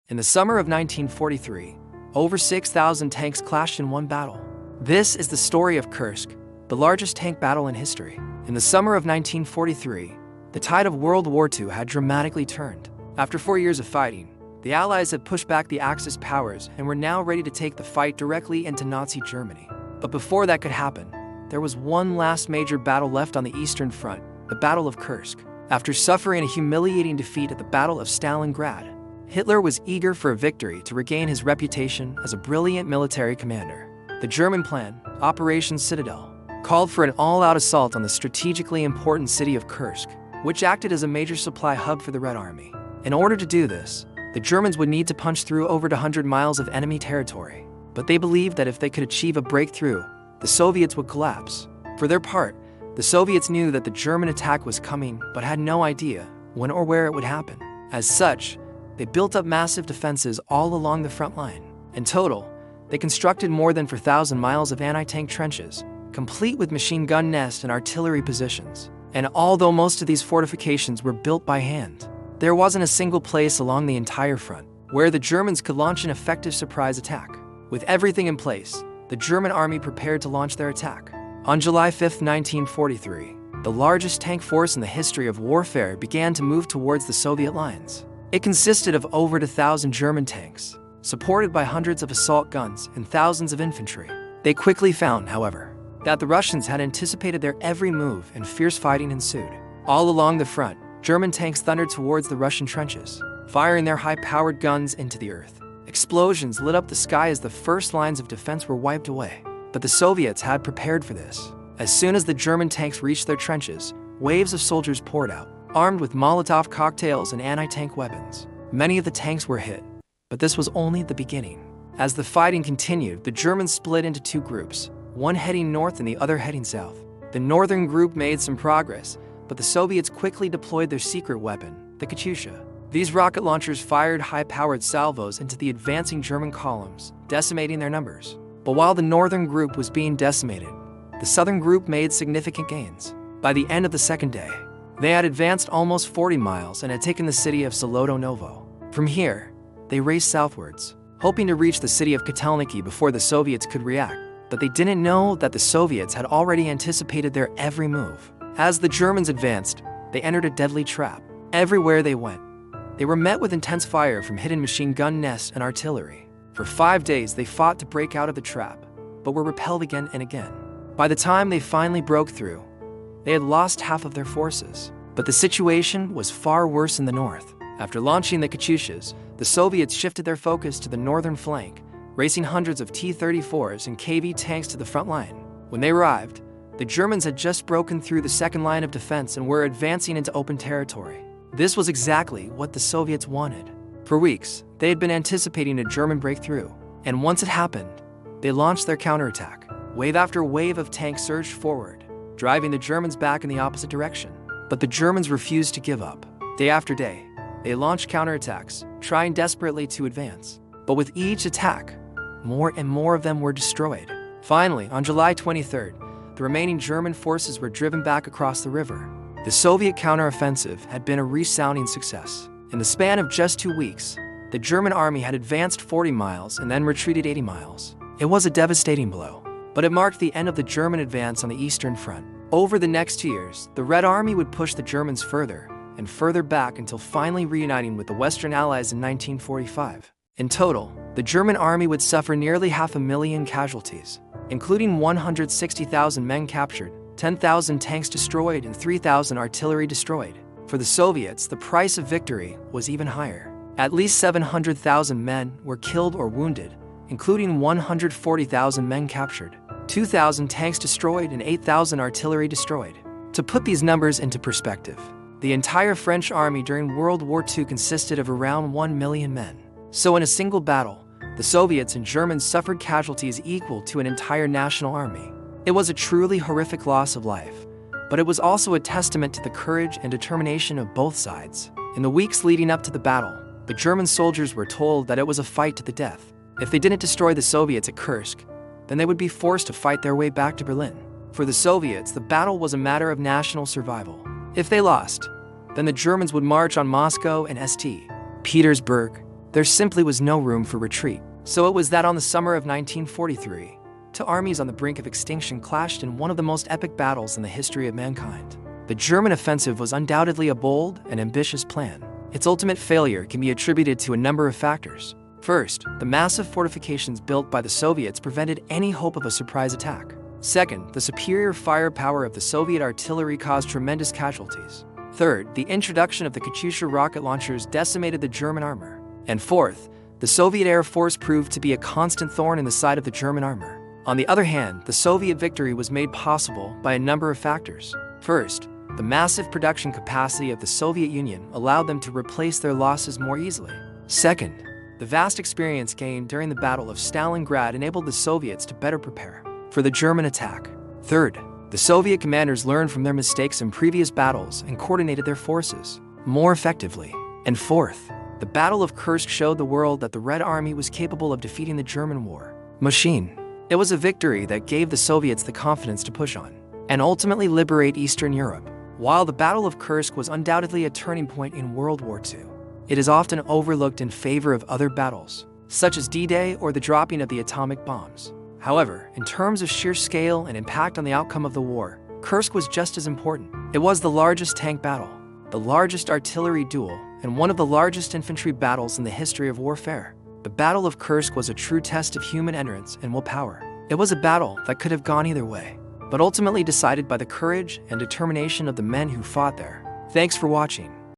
In the summer of 1943, over 6,000 tanks clashed in one battle. This is the story of Kursk, the largest tank battle in history. In the summer of 1943, the tide of World War II had dramatically turned. After 4 years of fighting, the Allies had pushed back the Axis powers and were now ready to take the fight directly into Nazi Germany. But before that could happen, there was one last major battle left on the Eastern Front, the Battle of Kursk. After suffering a humiliating defeat at the Battle of Stalingrad, Hitler was eager for a victory to regain his reputation as a brilliant military commander. The German plan, Operation Citadel, called for an all-out assault on the strategically important city of Kursk, which acted as a major supply hub for the Red Army. In order to do this, the Germans would need to punch through over 100 miles of enemy territory, but they believed that if they could achieve a breakthrough, the Soviets would collapse. For their part, the Soviets knew that the German attack was coming but had no idea when or where it would happen. As such, they built up massive defenses all along the front line. In total, they constructed more than 4,000 miles of anti-tank trenches, complete with machine gun nests and artillery positions. And although most of these fortifications were built by hand, there wasn't a single place along the entire front where the Germans could launch an effective surprise attack. With everything in place, the German army prepared to launch their attack. On July 5, 1943, the largest tank force in the history of warfare began to move towards the Soviet lines. It consisted of over 1,000 German tanks, supported by hundreds of assault guns and thousands of infantry. They quickly found, however, that the Russians had anticipated their every move and fierce fighting ensued. All along the front, German tanks thundered towards the Russian trenches, firing their high-powered guns into the earth. Explosions lit up the sky as the first lines of defense were wiped away. But the Soviets had prepared for this. As soon as the German tanks reached their trenches, waves of soldiers poured out, armed with Molotov cocktails and anti-tank weapons. Many of the tanks were hit, but this was only the beginning. As the fighting continued, the Germans split into two groups, one heading north and the other heading south. The northern group made some progress, but the Soviets quickly deployed their secret weapon, the Katyusha. These rocket launchers fired high-powered salvos into the advancing German columns, decimating their numbers. But while the northern group was being decimated, the southern group made significant gains. By the end of the second day, they had advanced almost 40 miles and had taken the city of Soloto Novo. From here, they raced southwards, hoping to reach the city of Kotelniki before the Soviets could react. But they didn't know that the Soviets had already anticipated their every move. As the Germans advanced, they entered a deadly trap. Everywhere they went, they were met with intense fire from hidden machine gun nests and artillery. For 5 days, they fought to break out of the trap, but were repelled again and again. By the time they finally broke through, they had lost half of their forces. But the situation was far worse in the north. After launching the Katyushas, the Soviets shifted their focus to the northern flank, racing hundreds of T-34s and KV tanks to the front line. When they arrived, the Germans had just broken through the second line of defense and were advancing into open territory. This was exactly what the Soviets wanted. For weeks, they had been anticipating a German breakthrough, and once it happened, they launched their counterattack. Wave after wave of tanks surged forward, driving the Germans back in the opposite direction. But the Germans refused to give up. Day after day, they launched counterattacks, trying desperately to advance. But with each attack, more and more of them were destroyed. Finally, on July 23rd, the remaining German forces were driven back across the river. The Soviet counteroffensive had been a resounding success. In the span of just 2 weeks, the German army had advanced 40 miles and then retreated 80 miles. It was a devastating blow, but it marked the end of the German advance on the Eastern Front. Over the next 2 years, the Red Army would push the Germans further and further back until finally reuniting with the Western Allies in 1945. In total, the German army would suffer nearly 500,000 casualties, including 160,000 men captured, 10,000 tanks destroyed, and 3,000 artillery destroyed. For the Soviets, the price of victory was even higher. At least 700,000 men were killed or wounded, including 140,000 men captured, 2,000 tanks destroyed, and 8,000 artillery destroyed. To put these numbers into perspective, the entire French army during World War II consisted of around 1 million men. So in a single battle, the Soviets and Germans suffered casualties equal to an entire national army. It was a truly horrific loss of life, but it was also a testament to the courage and determination of both sides. In the weeks leading up to the battle, the German soldiers were told that it was a fight to the death. If they didn't destroy the Soviets at Kursk, then they would be forced to fight their way back to Berlin. For the Soviets, the battle was a matter of national survival. If they lost, then the Germans would march on Moscow and St. Petersburg. There simply was no room for retreat. So it was that on the summer of 1943, two armies on the brink of extinction clashed in one of the most epic battles in the history of mankind. The German offensive was undoubtedly a bold and ambitious plan. Its ultimate failure can be attributed to a number of factors. First, the massive fortifications built by the Soviets prevented any hope of a surprise attack. Second, the superior firepower of the Soviet artillery caused tremendous casualties. Third, the introduction of the Katyusha rocket launchers decimated the German armor. And fourth, the Soviet Air Force proved to be a constant thorn in the side of the German armor. On the other hand, the Soviet victory was made possible by a number of factors. First, the massive production capacity of the Soviet Union allowed them to replace their losses more easily. Second, the vast experience gained during the Battle of Stalingrad enabled the Soviets to better prepare for the German attack. Third, the Soviet commanders learned from their mistakes in previous battles and coordinated their forces more effectively. And fourth, the Battle of Kursk showed the world that the Red Army was capable of defeating the German war machine. It was a victory that gave the Soviets the confidence to push on and ultimately liberate Eastern Europe. While the Battle of Kursk was undoubtedly a turning point in World War II, it is often overlooked in favor of other battles, such as D-Day or the dropping of the atomic bombs. However, in terms of sheer scale and impact on the outcome of the war, Kursk was just as important. It was the largest tank battle, the largest artillery duel, and one of the largest infantry battles in the history of warfare. The Battle of Kursk was a true test of human endurance and willpower. It was a battle that could have gone either way, but ultimately decided by the courage and determination of the men who fought there. Thanks for watching.